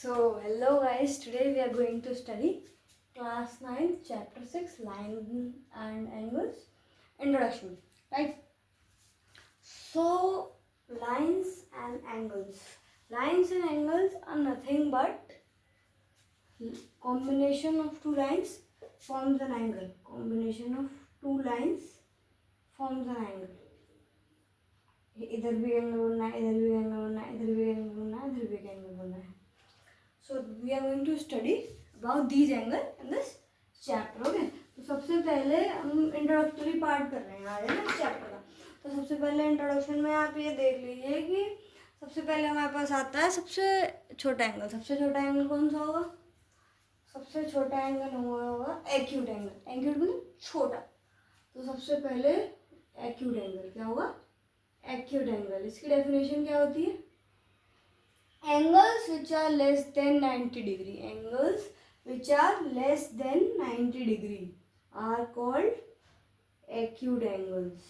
So, hello guys, today we are going to study class 9, chapter 6, line and angles, introduction, right? So, lines and angles. Lines and angles are nothing but combination of two lines forms an angle. Combination of two lines forms an angle. इधर भी angle बनना है, इधर भी angle बनना है, इधर भी एंगल बनना है, इधर भी एंगल बनना है. So we are going to study about these angle in this chapter. Okay. तो सबसे पहले हम इंट्रोडक्टरी पार्ट कर रहे हैं आज ना इस चैप्टर का. तो सबसे पहले इंट्रोडक्शन में आप ये देख लीजिए कि सबसे पहले हमारे पास आता है सबसे छोटा एंगल. सबसे छोटा एंगल कौन सा होगा? सबसे छोटा एंगल होगा एक्यूट एंगल. एक्यूट मतलब छोटा. तो सबसे पहले एक्यूट एंगल क्या होगा? Acute angle. इसकी डेफिनेशन क्या होती है? Angles which are less than 90 degree. Angles which are less than 90 degree are called acute angles.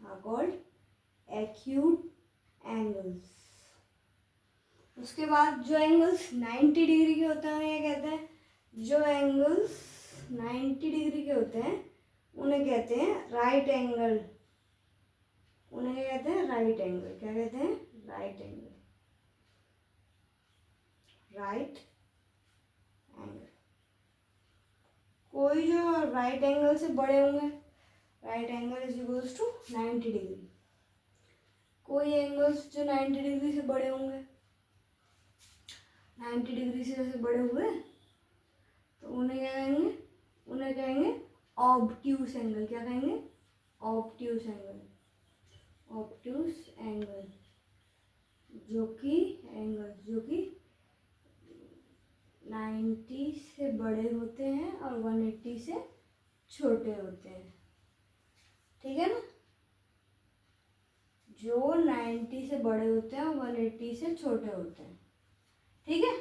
Are called acute angles. उसके बाद जो एंगल्स 90 डिग्री के होते हैं ये कहते हैं, जो एंगल्स 90 डिग्री के होते हैं उन्हें कहते हैं राइट एंगल. उन्हें क्या कहते हैं? Right angle. क्या कहते हैं? Right angle. Right angle. कोई जो राइट एंगल से बड़े होंगे, right angle is equals to 90 degree. कोई एंगल्स जो 90 डिग्री से बड़े होंगे, 90 डिग्री से जैसे बड़े हुए तो उन्हें क्या कहेंगे? उन्हें कहेंगे ऑब्ट्यूस एंगल. क्या कहेंगे? Obtuse angle. ऑब्ट्यूस एंगल जो कि 90 से बड़े होते हैं और 180 से छोटे होते हैं. ठीक है ना? जो 90 से बड़े होते हैं और 180 से छोटे होते हैं. ठीक है.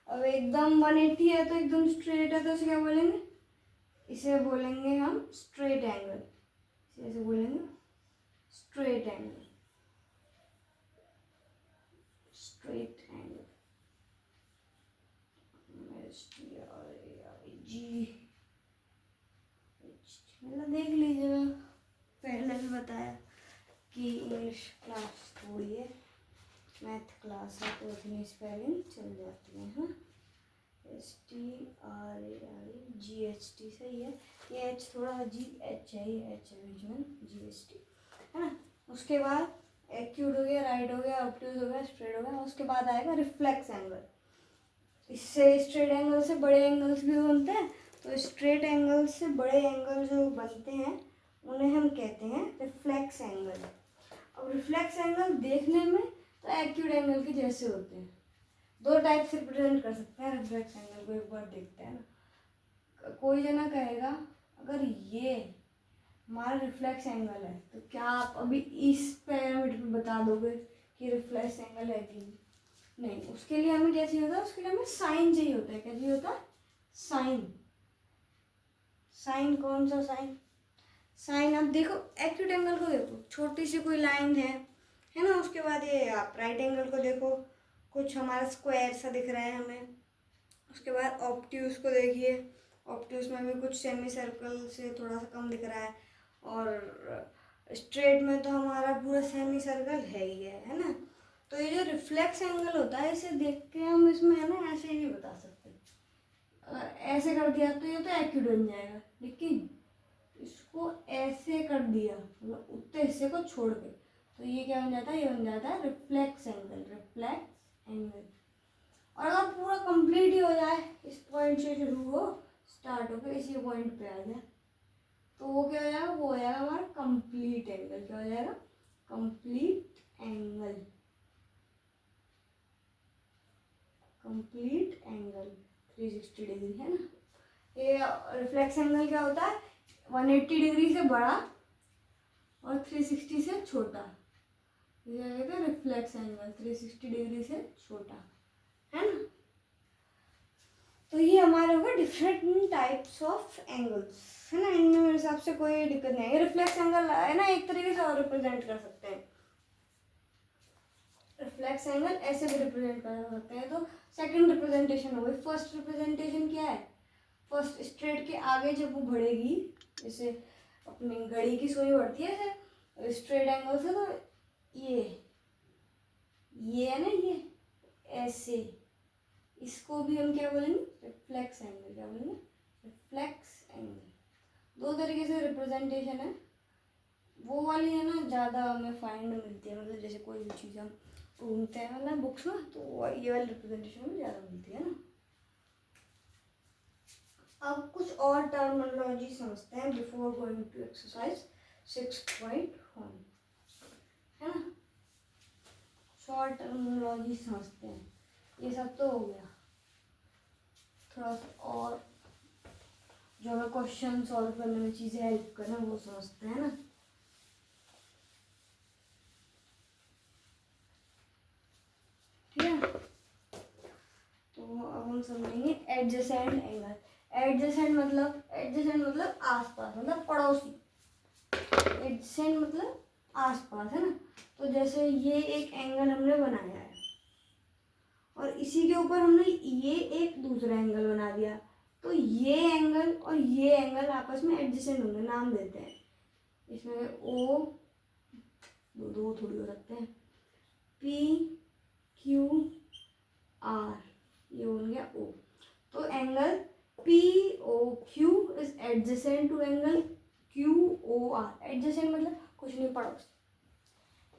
अब एकदम 180 है तो एकदम स्ट्रेट है तो इसे क्या बोलेंगे? इसे बोलेंगे हम स्ट्रेट एंगल. इसे बोलेंगे स्ट्रेट एंगल. Straight angle. मतलब देख लीजिएगा, पहले भी बताया कि इंग्लिश क्लास थोड़ी है, मैथ क्लास है तो इतनी स्पेलिंग चल जाती है. हाँ, STRARGHT सही है. ये एच थोड़ा GH है, ये एच है बीच में, GHT है ना. उसके बाद एक्यूट हो गया, राइट हो गया, ऑब्ट्यूज हो गया, स्ट्रेट हो गया. उसके बाद आएगा रिफ्लेक्स एंगल. इससे स्ट्रेट एंगल से बड़े एंगल्स भी बनते हैं. तो स्ट्रेट एंगल से बड़े एंगल जो बनते हैं उन्हें हम कहते हैं रिफ्लेक्स एंगल. अब रिफ्लेक्स एंगल देखने में तो एक्यूट एंगल के जैसे होते हैं. दो टाइप से रिप्रेजेंट कर सकते हैं रिफ्लेक्स एंगल को. एक बार देखते हैं ना. कोई जना कहेगा अगर ये हमारा रिफ्लेक्स एंगल है तो क्या आप अभी इस पैरामीटर पे बता दोगे कि रिफ्लेक्स एंगल है कि नहीं? उसके लिए हमें क्या चाहिए होता है? उसके लिए हमें साइन चाहिए होता है. क्या चाहिए होता है? साइन. साइन कौन सा साइन? साइन आप देखो, एक्यूट एंगल को देखो, छोटी सी कोई लाइन है ना. उसके बाद ये आप राइट एंगल को देखो, कुछ हमारा स्क्वायर सा दिख रहा है हमें. उसके बाद ऑब्ट्यूस को देखिए, ऑब्ट्यूस में भी कुछ सेमी सर्कल से थोड़ा सा कम दिख रहा है. और स्ट्रेट में तो हमारा पूरा सेमी सर्कल है ही है ना. तो ये जो रिफ्लेक्स एंगल होता है इसे देख के हम इसमें है ना ऐसे ही बता सकते हैं. अगर ऐसे कर दिया तो ये तो एक्यूट बन जाएगा, लेकिन इसको ऐसे कर दिया मतलब उतने हिस्से को छोड़ के तो ये क्या बन जाता है? ये बन जाता है रिफ्लेक्स एंगल. Reflex angle. और अगर पूरा कंप्लीट ही हो जाए, इस पॉइंट से शुरू हो, स्टार्ट होकर इसी पॉइंट पे आ जाए तो वो क्या हो जाएगा? वो हो जाएगा हमारा कंप्लीट एंगल. क्या हो जाएगा? Complete angle. Complete angle 360 degree है ना. ये रिफ्लेक्स एंगल क्या होता है? 180 डिग्री से बड़ा और 360 से छोटा. ये आएगा रिफ्लेक्स एंगल 360 डिग्री से छोटा है ना. तो ये हमारे हो गए डिफरेंट टाइप्स ऑफ एंगल्स है ना. इनमें मेरे हिसाब से कोई दिक्कत नहीं है. रिफ्लेक्स एंगल है ना एक तरीके से और रिप्रेजेंट कर सकते हैं. फ्लैक्स एंगल ऐसे भी रिप्रेजेंट कर सकते हैं। तो सेकंड रिप्रेजेंटेशन हो गई। फर्स्ट रिप्रेजेंटेशन क्या है? फर्स्ट स्ट्रेट के आगे जब वो बढ़ेगी, जैसे अपनी घड़ी की सुई बढ़ती है ऐसे स्ट्रेट एंगल से, तो ये है ना, ये ऐसे, इसको भी हम क्या बोलेंगे? Reflex angle. क्या बोलेंगे? Reflex angle. दो तरीके से रिप्रेजेंटेशन है। वो वाली है ना ज़्यादा हमें फाइंड मिलती है, मतलब जैसे कोई भी चीज़ हम ढूंढते हैं मतलब बुक्स में, तो ये वाली रिप्रेजेंटेशन में ज़्यादा मिलती है ना। अब कुछ और टर्मिनोलॉजी समझते हैं बिफोर गोइंग टू एक्सरसाइज 6.1, है ना। शॉर्ट टर्मिनोलॉजी समझते हैं। ये सब तो हो गया। थोड़ा सा और जो हमें क्वेश्चन सॉल्व करने में चीज़ें हेल्प करें वो समझते हैं ना। ठीक है, तो अब हम समझेंगे एडजेसेंट एंगल। एडजेसेंट मतलब आसपास, मतलब पड़ोसी। एडजेसेंट मतलब आसपास, है ना। तो जैसे ये एक एंगल हमने बनाया है और इसी के ऊपर हमने ये एक दूसरा एंगल बना दिया, तो ये एंगल और ये एंगल आपस में एडजेसेंट होंगे। नाम देते हैं इसमें ओ, दो थोड़ी हो सकते हैं, पी क्यू आर, ये बन गया ओ। तो angle P O Q is adjacent to angle Q O R. Adjacent मतलब कुछ नहीं, पड़ोस।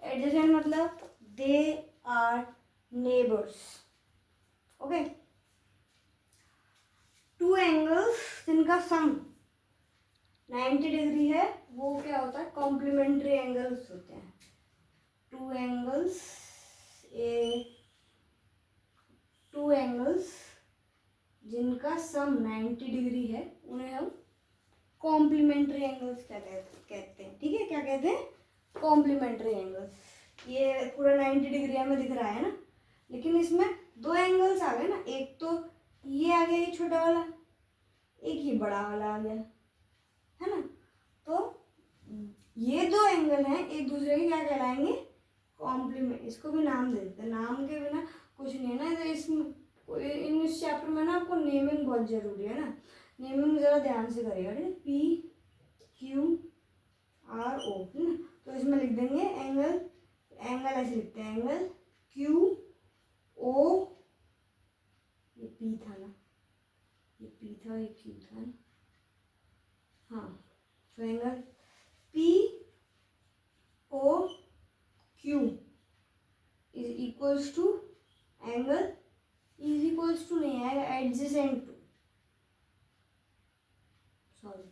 एडजेसेंट मतलब they are neighbours. Okay, two angles जिनका सम 90 डिग्री है वो क्या होता है? कॉम्प्लीमेंट्री एंगल्स होते हैं। टू एंगल्स जिनका सम 90 डिग्री है उन्हें हम कॉम्प्लीमेंट्री एंगल्स कहते हैं। ठीक है, क्या कहते हैं? Complementary angles. ये पूरा 90 डिग्री हमें दिख रहा है ना, लेकिन इसमें दो एंगल्स आ गए ना। एक तो ये आ गया, ये छोटा वाला, एक ही बड़ा वाला आ गया, है ना। तो ये दो एंगल हैं, एक दूसरे के क्या कहलाएंगे? कॉम्प्लीमेंट। इसको भी नाम दे देते हैं, नाम के बिना कुछ नहीं है ना। तो इस चैप्टर में ना आपको नेमिंग बहुत जरूरी है ना। नेमिंग जरा ध्यान से करिएगा। ठीक है, पी क्यू आर ओ, है ना। तो इसमें लिख देंगे एंगल ऐसे लिखते हैं, एंगल क्यू ओ, ये पी था ना, ये पी था, ये क्यू था ना, हाँ। तो angle P O Q is equals to angle, is equals to नहीं आएगा, adjacent to, sorry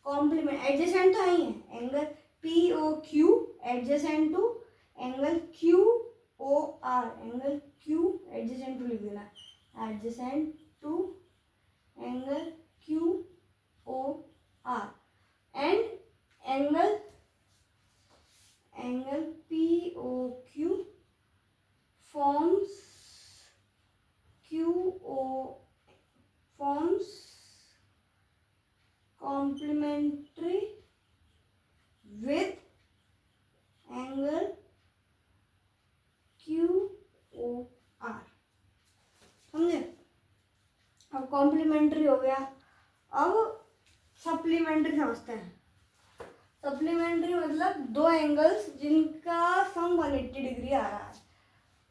complement. Adjacent तो ही है, angle P O Q adjacent to angle Q O R. Angle Q adjacent to लिख देना, adjacent to angle Q O R. And angle P O Q forms complementary with angle QOR। समझे? अब complementary हो गया। अब supplementary समझते हैं। Supplementary मतलब दो एंगल्स जिनका सम 180 डिग्री आ रहा है।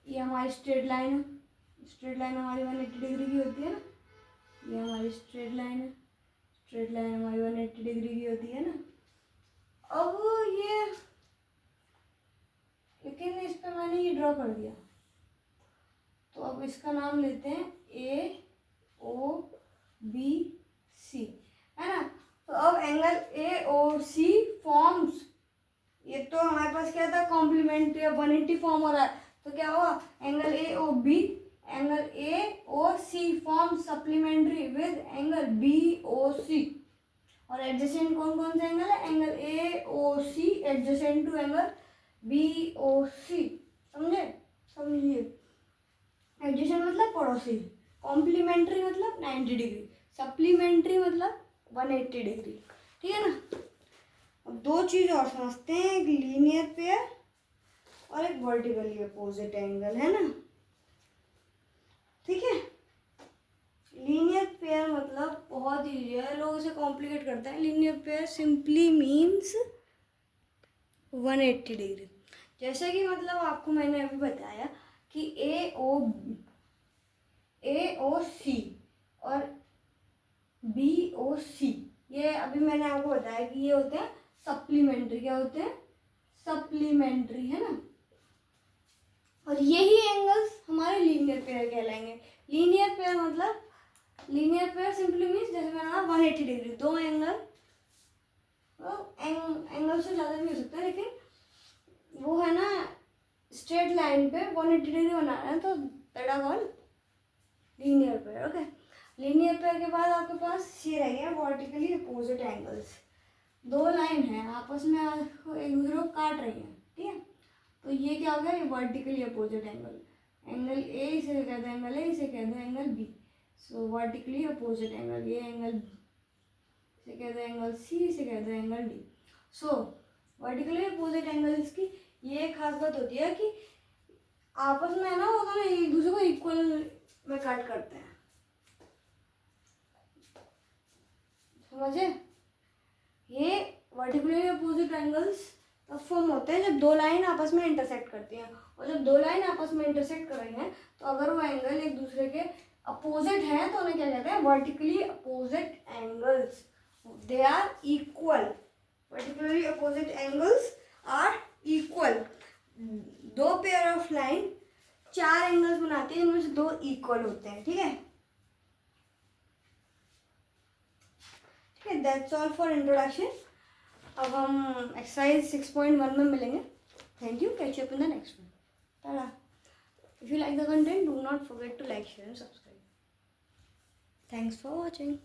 ये हमारी स्ट्रेट लाइन है, स्ट्रेट लाइन हमारी 180 डिग्री की होती है ना। ये हमारी स्ट्रेट लाइन है, स्ट्रेट लाइन हमारी 180 डिग्री की होती है ना। अब ये, लेकिन इस पर मैंने ये ड्रॉ कर दिया, तो अब इसका नाम लेते हैं ए ओ बी सी, है ना। तो अब angle A O C forms, ये तो हमारे पास क्या था? कॉम्प्लीमेंट्री, 180 फॉर्म हो रहा है, तो क्या हुआ? Angle A O B, angle A O C form supplementary with angle B O C. और एडजेसेंट कौन कौन से एंगल है? Angle A O C adjacent to angle B O C. समझे? समझिए, एडजेसेंट मतलब पड़ोसी, कॉम्प्लीमेंट्री मतलब 90 डिग्री, सप्लीमेंट्री मतलब 180 डिग्री। ठीक है ना। अब दो चीज़ और समझते हैं, एक लीनियर पेयर और एक वर्टिकली अपोजिट एंगल, है ना। ठीक है, लीनियर पेयर मतलब बहुत ईजी है, लोग इसे कॉम्प्लिकेट करते हैं। Linear pair simply means 180 degree. जैसे कि मतलब आपको मैंने अभी बताया कि ए ओ सी और बी ओ सी, ये अभी मैंने आपको बताया कि ये होते हैं सप्लीमेंट्री। क्या होते हैं? सप्लीमेंट्री, है ना। और यही एंगल्स हमारे लीनियर पेयर कहलाएंगे। लीनियर पेयर मतलब, लीनियर पेयर सिंपली मीन्स जैसे मैंने कहा 180 डिग्री, दो एंगल, एंगल से ज़्यादा भी हो सकता है, लेकिन वो है ना स्ट्रेट लाइन पे 180 डिग्री बना रहे हैं, तो that are called linear pair. Okay, linear pair के बाद आपके पास ये रह गया वर्टिकली अपोजिट एंगल्स। दो लाइन है आपस में एक दूसरे को काट रही हैं, ठीक है, तो ये क्या हो गया? ये vertically opposite angle. Angle A इसे कहते हैं एंगल ए, इसे कहते हैं एंगल बी। सो वर्टिकली अपोजिट एंगल, ये एंगल इसे कहते हैं एंगल सी, इसे कहते हैं एंगल डी। सो वर्टिकली अपोजिट एंगल्स की ये खास बात होती है कि आपस में है ना वो दोनों एक दूसरे को इक्वल में कट करते हैं, समझे। ये वर्टिकली अपोजिट एंगल्स तब फॉर्म होते हैं जब दो लाइन आपस में इंटरसेक्ट करती हैं, और जब दो लाइन आपस में इंटरसेक्ट कर रही हैं तो अगर वो एंगल एक दूसरे के अपोजिट हैं तो उन्हें क्या कहते हैं? Vertically opposite angles. They are equal, vertically opposite angles are equal. दो पेयर ऑफ लाइन चार एंगल्स बनाती है, इनमें से दो इक्वल होते हैं, ठीक है। ठीक है, दैट्स ऑल फॉर इंट्रोडक्शन। अब हम एक्सरसाइज 6.1 में मिलेंगे। Thank you, catch you up in the next one. Tata. If you like the content, do not forget to like, share and subscribe. Thanks for watching.